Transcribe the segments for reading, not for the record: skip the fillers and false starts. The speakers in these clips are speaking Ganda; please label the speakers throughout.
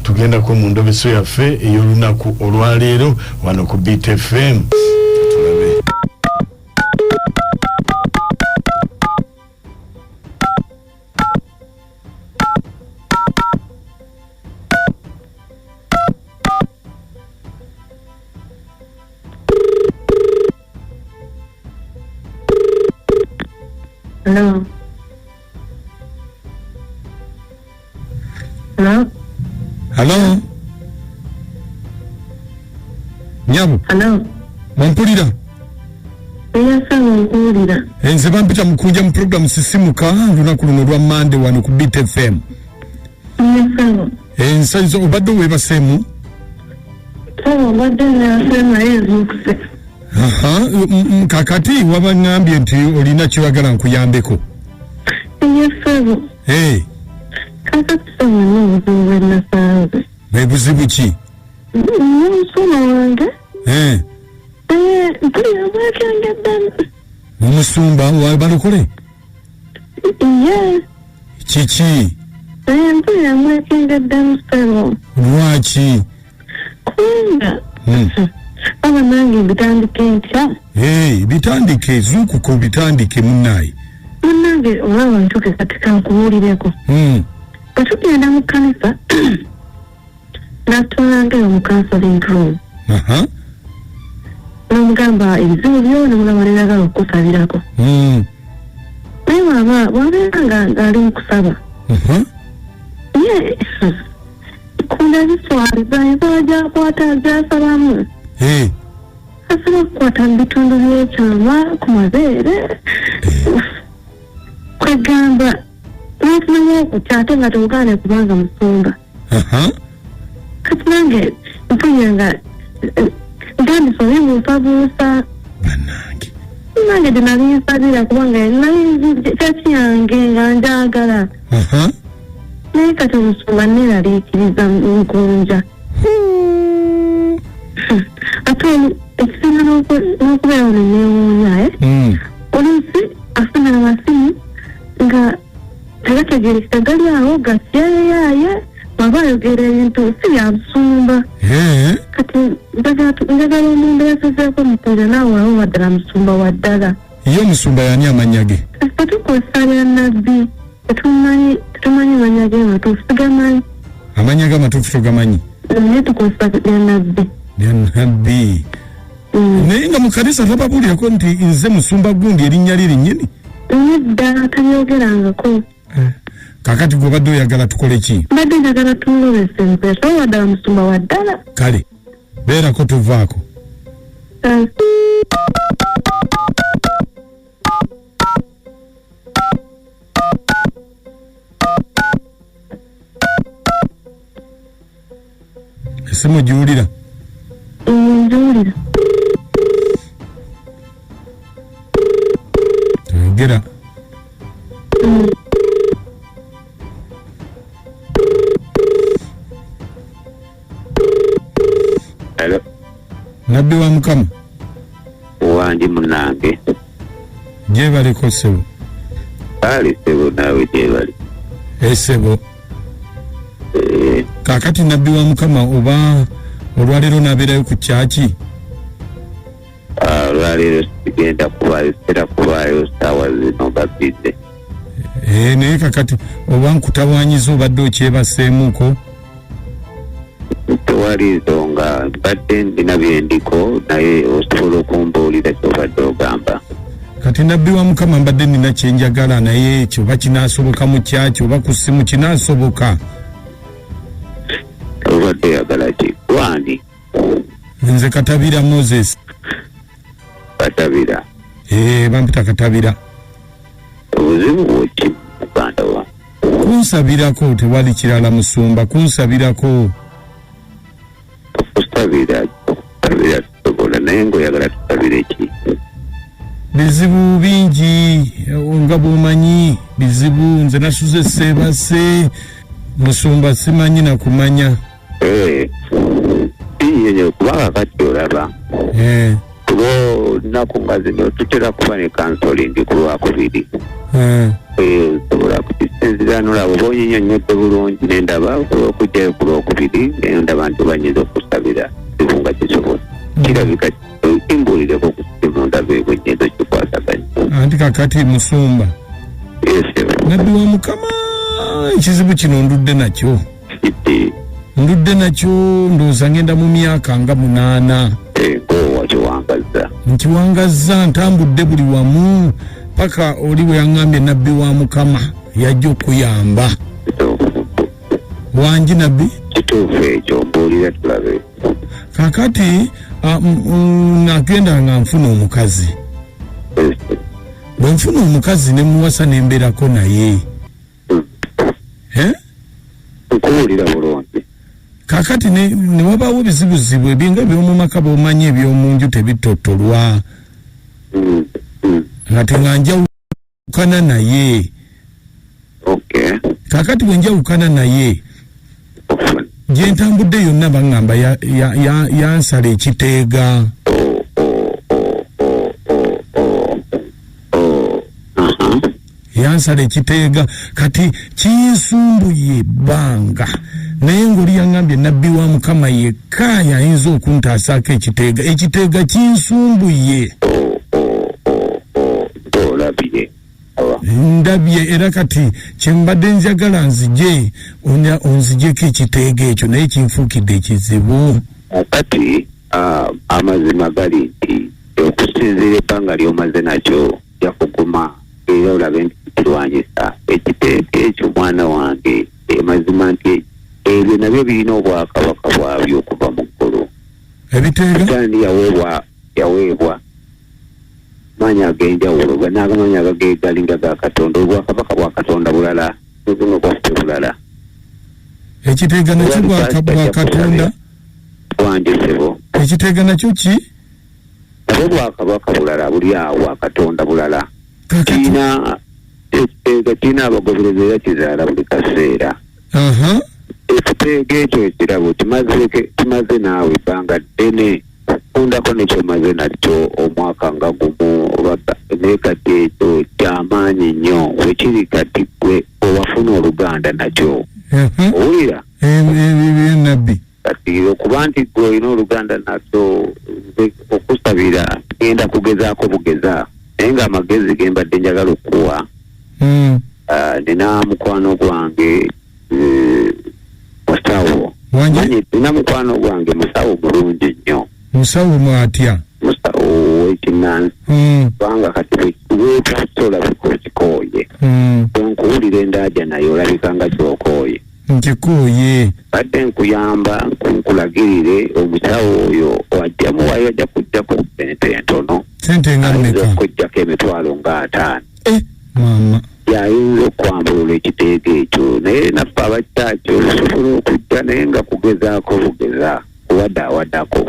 Speaker 1: tugenda ko mu ndobeso yaffe ey'olunaku olwaleero wano ku Beat FM. Tulabe.
Speaker 2: Hello. Hello.
Speaker 3: Hello. Nyabu.
Speaker 2: Hello.
Speaker 3: Wampulira?
Speaker 2: Eyasa wampulira.
Speaker 3: Nze bampita mukunja mu program sisimuka lunaku luno lwa Monday wano ku Beat FM.
Speaker 2: Eyasa.
Speaker 3: Ensaizo obadde webaseemu?
Speaker 2: Obadde nasema ezukuse.
Speaker 3: Aha, kakati wabangambye nti olina kyewagala nkuyambeko.
Speaker 2: Eyasa.
Speaker 3: Hey.
Speaker 2: Kakati sama n'obuzibu bwe nasanze.
Speaker 3: Buzibu ki?
Speaker 2: N'omusoma wange. Mpulira bwekengedde.
Speaker 3: Omusumba wabalokole?
Speaker 2: Ye.
Speaker 3: Kiki?
Speaker 2: Mpulira bwekengedde musebo.
Speaker 3: Lwaki?
Speaker 2: Kubanga. Aba nange bitandike ntya?
Speaker 3: Bitandike zuukuko bitandike munnaye.
Speaker 2: Munnange olaba ntuke kati kankubuulireko. Katugenda mu kkanisa natwalangayo mu counseling room. N'omugamba ebizibu byona mulaba neragala okukusabirako. Naye bw'abeera ng'ali mu kusaba. Ye kunda biswaliza ensala gy'akwata gy'asabamu. Asaba kukwata mu bitundu by'ekyama ku mabeere. Kwegamba n'ofunamu okutya ate nga tebugaane kubanga musumba. Kati nange mpulira nga ntandise obibuusabuusa.
Speaker 3: Bannange.
Speaker 2: Nange gye nali nsabira kubanga nali kyaki yange nga njagala. Naye kati omusumba neeraliikiriza nkunja. Ate ekisinga n'okubeera ono neewuunya oluusi afuna amasimu nga tegategerekeka gali awo gasyayaaye baba ayogera ebintu si bya busumba. Kati njagala omuntu yasezeeko mukunja naawe awo waddala musumba wa ddala.
Speaker 3: Ye omusumba yani amannya ge?
Speaker 2: Tetukozesa lya nabbi tetumanyi mannya ge matuufu tugamanyi.
Speaker 3: Amannya g'amatuufu togamanyi?
Speaker 2: Naye tukozesa lya nabbi.
Speaker 3: Lya nabbi. Naye nga mu kanisa tababuulirako nti nze musumba gundi erinnya lye linnyini?
Speaker 2: Nedda talyogerangako.
Speaker 3: Kakati gwe obadde oyagala tukole ki?
Speaker 2: Mbadde njagala tumulobese mpesa waddala musumba wa ddala.
Speaker 3: Kale beerako tuvaako. Esimu giwulira?
Speaker 2: Ngiwulira.
Speaker 3: Toyogera.
Speaker 4: Hello.
Speaker 3: Nabbi wa Mukama.
Speaker 4: Wangi munange.
Speaker 3: Gyebaleko ssebo.
Speaker 4: Kale ssebo naawe gyebali.
Speaker 3: Ssebo. Kakati nabbi wa Mukama oba olwaleero nabeerayo ku kyaki?
Speaker 4: Olwaleero sigenda kubaayo ssaawa zino babidde.
Speaker 3: Naye kakati oba nkutawaanyiza obadde okyebaseemuuko?
Speaker 4: Tewali nsonga mbadde ndina byendiko naye osobola okumbuulira kyobadde ogamba.
Speaker 3: Kati nabbi wa Mukama mbadde nina kyenjagala naye ekyo oba kinaasoboka mu kyaki oba ku ssimu kinaasoboka.
Speaker 4: Obadde oyagala ki? Wani?
Speaker 3: Nze Katabira Moses.
Speaker 4: Katabira?
Speaker 3: Bampita Katabira.
Speaker 4: Obuzibu bwoki muganda wa?
Speaker 3: Kunsabirako tewali kirala musumba kunsabirako.
Speaker 4: Okusabira tusobola naye ng'oyagala tusabire ki?
Speaker 3: Bizibu bingi nga bw'omanyi bizibu nze nasuze seebase musumba simanyi na kumanya.
Speaker 4: Yenye kubanga kati olaba kuba olunaku nga zino tutera kuba ne kansolingi ku lwakubiri. Osobola kukisinzira n'olaba oba onyinyonnyodde bulungi n'endaba olw'okugyayo ku lwokubiri bulungi nenda abantu banyiza okusabira sibunga kisobola kirabika imbulireko ku simu ndabe bwenyezo kikwasaganya
Speaker 3: anti kakati Musumba nabbi wa Mukama ekizibu kino ndudde nakyo ndowooza ngenda mu myaka nga 8 nkiwangaza ntambudde buli wamu paka oli bwe yaŋŋambye nabbi wa Mukama yajja okuyamba wangi nabbi
Speaker 4: kituufu ekyo mbuulira tulabe
Speaker 3: kakati nagenda nga nfuna omukazi bwe nfuna omukazi ne muwasa nembeerako naye
Speaker 4: nkuwulira bulungi
Speaker 3: kakati ne wabaawo bizibuzibu ebinga eby'omumaka b'omanyi eby'omunju tebitottolwa ate nga njawukana naye kakati bwe njawukana naye gye ntambudde yonna baŋŋamba yansala ekiteega yansala ekiteega kati kinsumbuye ebbanga naye ng'oli yaŋŋambye nabbi wa Mukama yekka yayinza okuntaasako ekiteega kinsumbuye ndabye era kati kyembadde njagala nzije onzijeko ekiteega ekyo naye kinfuukidde ekizibu
Speaker 4: kati amazima gali nti okusinziira ebbanga lyomaze nakyo jakuguma era olabe nti kirwanyisa ekiteeka ekyo mwana wange mazima nti ebyo nabyo birina obwakabaka bwabyo okuva mu ggulu
Speaker 3: ebiteega
Speaker 4: yaweebwa manya ag'enjawulo n'agamanya agagegalinga ga Katonda obwakabaka bwa Katonda bulala n'obuno bwaffe bulala
Speaker 3: ekiteega nakyo bwa Katonda
Speaker 4: bwanjisebo
Speaker 3: ekiteega nakyo ki
Speaker 4: nabwo bwakabaka bulala buli awo Katonda bulala ekiteega kirina abagoberezi era kizaala buli kaseera ekiteega ekyo ekirabo kimaze naawe ebbanga ddene kundako nekyomaze nakyo omwaka nga gumu naye kati ekyo kyamaanyi nnyo wekiri kati gwe owafuna oluganda nakyo owulira
Speaker 3: nabbi
Speaker 4: kati okuba nti gwe olina oluganda nakyo okusabira genda kugezaako bugeza naye nga amagezi gembadde njagala okuwa nina mukwano gwange musawo nina mukwano gwange musawo mulungi nnyo
Speaker 3: musawo mwatya
Speaker 4: musawo wekinansi kubanga kati wetusolabika okikooye nkuwulira endaaja naye olabika nga kyokooye
Speaker 3: nkikooye
Speaker 4: badde nkuyamba nkulagirire omusawo oyo wajjamuwayo ajja kujjako sente entono
Speaker 3: sente nga mmeka
Speaker 4: okujjako emitwalo nga 5
Speaker 3: mama
Speaker 4: yayinza okwambulula ekiteega ekyo naye naffe abakyakyo osobola okujja naye nga kugezaako bugeza kuwadde awaddako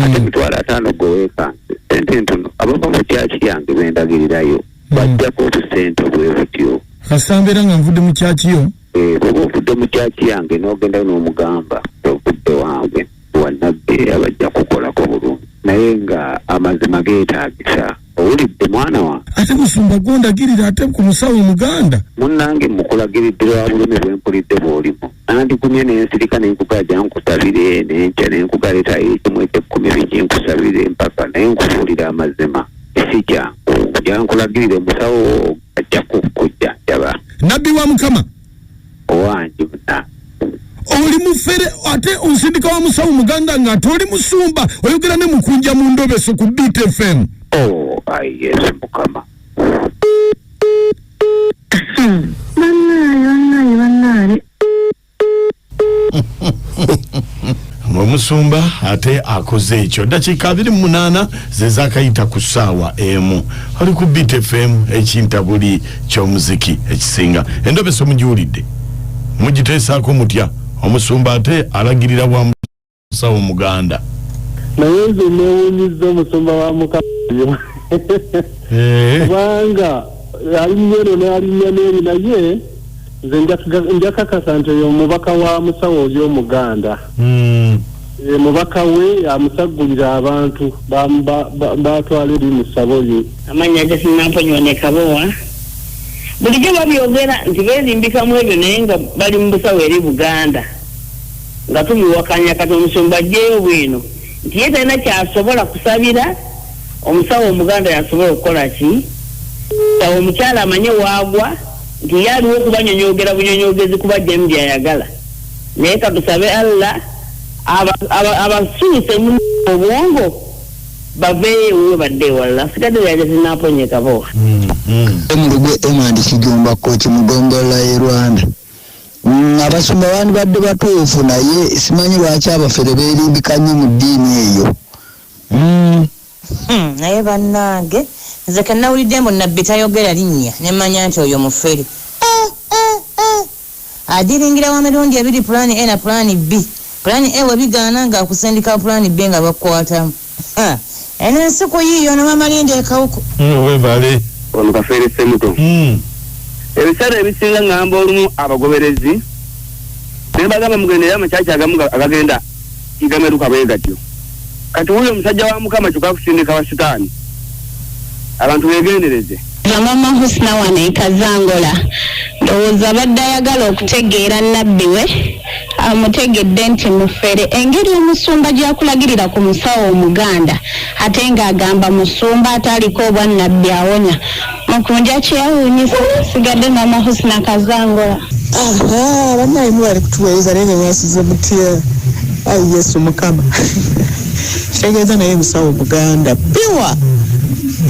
Speaker 4: ate emitwalo 5 goweekanse sente entono abava mu kyaki yange bendagirirayo bajjako obusente obwe butyo
Speaker 3: kasambeera nga nvudde mu kyakiyo
Speaker 4: bwoba ovudde mu kyaki yange n'ogenda n'omugamba ovudde wange wannabbe abajja kukolako bulungi naye nga amazima geetaagisa owulidde mwana wange
Speaker 3: ate Musumba gondagirira ate ku musawo omuganda
Speaker 4: munnange mukulagiridde lwa bulumi bwempulidde bw'olimu nandigumye nensirika nenkugaja nkusabire nenkya nenkugaleetayo ekimu eky'ekkumi biki nkusabire mpaka naye nkufuulira amazima si kyangu jankulagirire musawo ajja kukujjanjaba
Speaker 3: nabbi wa Mukama
Speaker 4: owange muna
Speaker 3: oli mufere ate onsindika wa musawo muganda nga ate oli Musumba oyogera ne mukunja mu ndobeso ku Beat FM
Speaker 4: Yesu Mukama
Speaker 2: bannaaye
Speaker 1: Omusumba ate akoze ekyo dakiika 28 zezakayita ku ssaawa emu oli ku Beat FM ekintabuli ky'omuziki ekisinga endobeso mugiwulidde mugiteesaako mutya omusumba ate alagirira bwa musawo muganda
Speaker 5: naye nze neewuunyizza omusumba wa Mukama kubanga alinnyo n'alinnya n'eri naye nze njakakasa nti oyo omubaka wa musawo oli omuganda mubaka we amusagulira abantu batwala eri musabo ye
Speaker 6: amanya gasinamponyoone kabowa bulijjo babyogera nti beerimbikamu ebyo naye nga bali mu busawo eri Buganda nga tumuwakanya kati omusumba ajjeyo bwino nti ye talina kyasobola kusabira omusawo omuganda yasobola okukola ki tawe omukyala amanye waagwa nti yaliwo okubanyonyogera bunyonyogezi kubajjamu byayagala naye katusabe Allah abasuuse mu obwongo baveeyo badde wala sigadde yaje sinaponye Kabowa
Speaker 7: Emulugwe Emandi Kigomba kochi Mugongola e Rwanda abasumba bandi badde batuufu naye simanyi lwaki abafere beerimbikanye mu ddiini eyo
Speaker 8: naye bannange nze kannawulidde mbu nabbi tayogera linnya nemanya nti oyo mufere adiringira wa mirundi ebiri pulani A na pulani B pulani A webigaana nga akusindika pulani B nga bakwatamu eno ensiku yiyo namamalinde ekawuko
Speaker 1: webale
Speaker 4: ono Kafeere Ssemuto ebiseera ebisinga ngamba olumu abagoberezi nebagamba mugendera amakyaki agamu agagenda kigameruka bwe gatyo kati huyo omusajja wa Mukama kyokka kusindika wa sitaani abantu begendereze
Speaker 6: Mama Husna wane Kazangola ndowooza badde ayagala okutegeera nabbi we amutegedde nti mufere engeri omusumba gyakulagirira ku musawo omuganda ate ng'agamba musumba ataliko obwannabbi awonya mukunja kyewuunyisa sigadde Mama Husna Kazangola
Speaker 9: bannaye bali kutuweereza naye nga mwasize mutya ayi Yesu Mukama kitegeeza naye musawo omuganda piwa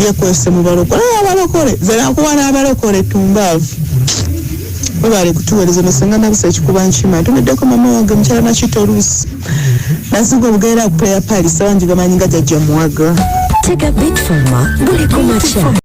Speaker 9: yekwese mu balokole abalokole ze nakuba n'abalokole tumbaavu bali kutuweereza nasenga nabisa ekikuba nkima tumeddeko mama wange mukyala nakita oluusi nasiga obugaera ku prayer palace abangi bamanyi nga jjajja muwaga
Speaker 10: Take a big pharma, buliko macha.